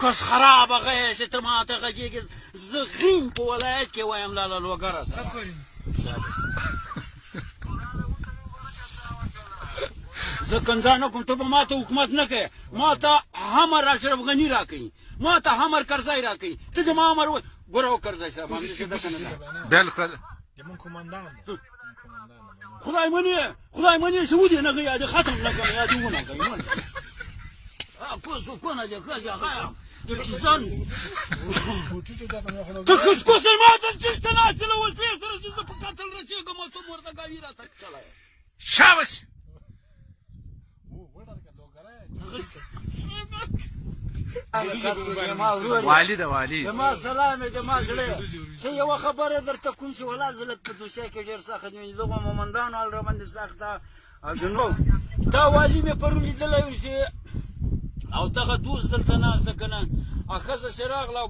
کس خرابه غیه چې ته ماته غږېږې زه غین په ولایت کې وایم لاله لوګره سره زه کنځا نه کوم ته به ما ته حکومت نه کوې ما ته همر اشرف غني را کوي ما ته همر کرزی را کوي ته زما همر وایي ګوره و کرزی صاحب همداسې ده که نه ده بالکل خدای منی چې ودې نه کوي یا دې ختم نه کوي یا دې ونه کوي کوسونه دې ښه هغه التزام ته خسکوسل ما ته چېرته ناستې له وسلې سره چې زه په قتل رسېږم او ته مردګاوي راته چلی شاباش والي ده والي ما سلام دې ما زړه ته یوه خبره درته کوم چې ولا زه لږ په دوسیه کې ډېر سخت ویني دغو مومندانو حال راباندې سخته او جنوب دا والي مې پرون لیدلی و چې او دغه دوست دلته ناسته که نه او ښځه چې راغله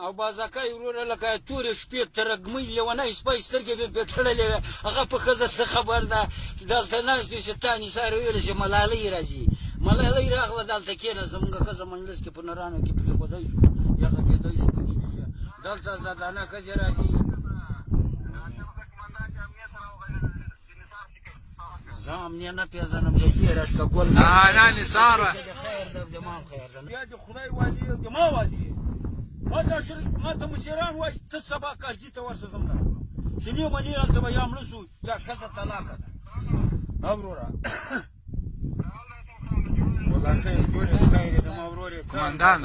او بازکۍ وروره لکه تورې شپې ترږمۍ لیونی سپی سترګې به پرې تړلې وې هغه په ښځه څه خبر ده چې دلته ناست وي چې تا نثار ویلې چې ملالۍ راځي ملالۍ راغله دلته کېناسته زموږ ښځه مجلس کې په نرانو کې پرېښودی شو یا غږېدی شو په کې نشه دلته زدانه ښځې راځي زه امنیه نه پېژنم د دې راشکه ګل نه نثاره خیر ده د ما خیر ده بیا د خدای والي او د ما والي ما ته مشران وایي ته سبا کارجي ته ورشه زم درکړم چې نه منې هلته به یا مړه شو یا ښځه طلاقه ده او وروره والله خیر جوړې خیر د ما ورورې قمندان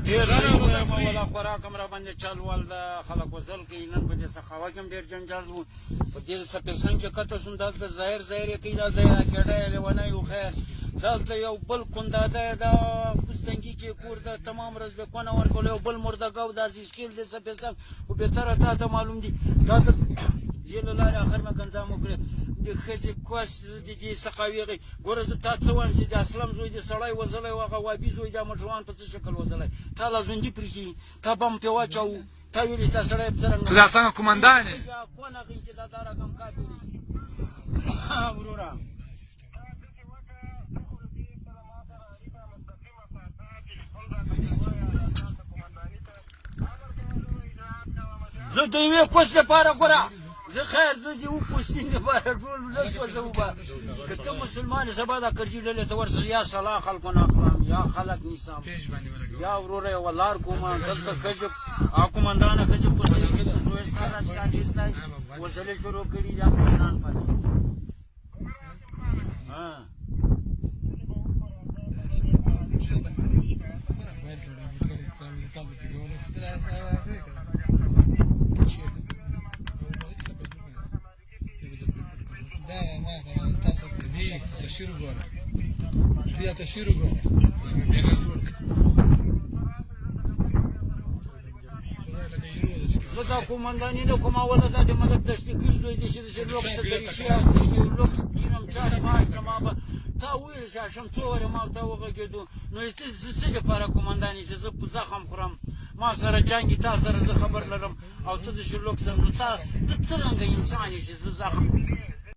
ډېر ښه ولا خوراک هم راباندې چل ول ده خلک وزل کوي نن په دې سخاوه کې هم ډېر جنجال و په دې سپېڅن کې کته شوم دلته ظاهر یې کوي دلته یې راکېډی یې لیونی و خیر دلته یو بل کنداده یې د کوزدنګي کې کور ده تمام ورځ به کونه ورکول یو بل مردګو د عزیزخیل د سپېڅن خو بهتره تا ته معلوم دي دا د دې له لارې اخر مې ګنځام وکړې د ښځې کوس د دې سقاوي ګوره زه تا څه وایم چې د اسلم زوی د سړی وزلی و هغه وابي زوی دا مټروان په څه شکل وزلی تا لا ژوندي پرېښي تا بم پرې واچوو تا ویلې چې دا سړی څرنګه ته دا څنګه قمندان یې کونه کوي چې دا رقم کافر وروره زه د یوې کوس لپاره ګوره زه خیر زه د یو پوستین لپاره ټول ولس وځوبه که ته مسلمان یې سبا دا کرجي ډلې ته ورسه یا صلاح خلکو نه اخلم یا خلک نیسم یا وروره یوه لار کوم دلته ښځې او قمندانه ښځې پوسلې کې د سویسټان اشکانډیز دی وسلې شروع کړي یا پښتنان پاتې تصویر وګوره بیا تصویر وګوره بیا جوړ زه دا قومنداني نه کوم اوله دا د ملک دشتګیر زوی دی چې لوکس دریشي اغوستي لوکس ګینم چارې ما کړم ما به تا وویل چې هاشم څو وارې ما ورته وغږېدو نو زه څه دپاره قومندان یې چې زه په زخم خورم ما سره جنګ تا سره زه خبر لرم او ته د شلوک سره ته څرنګه انسان یې چې زه زخم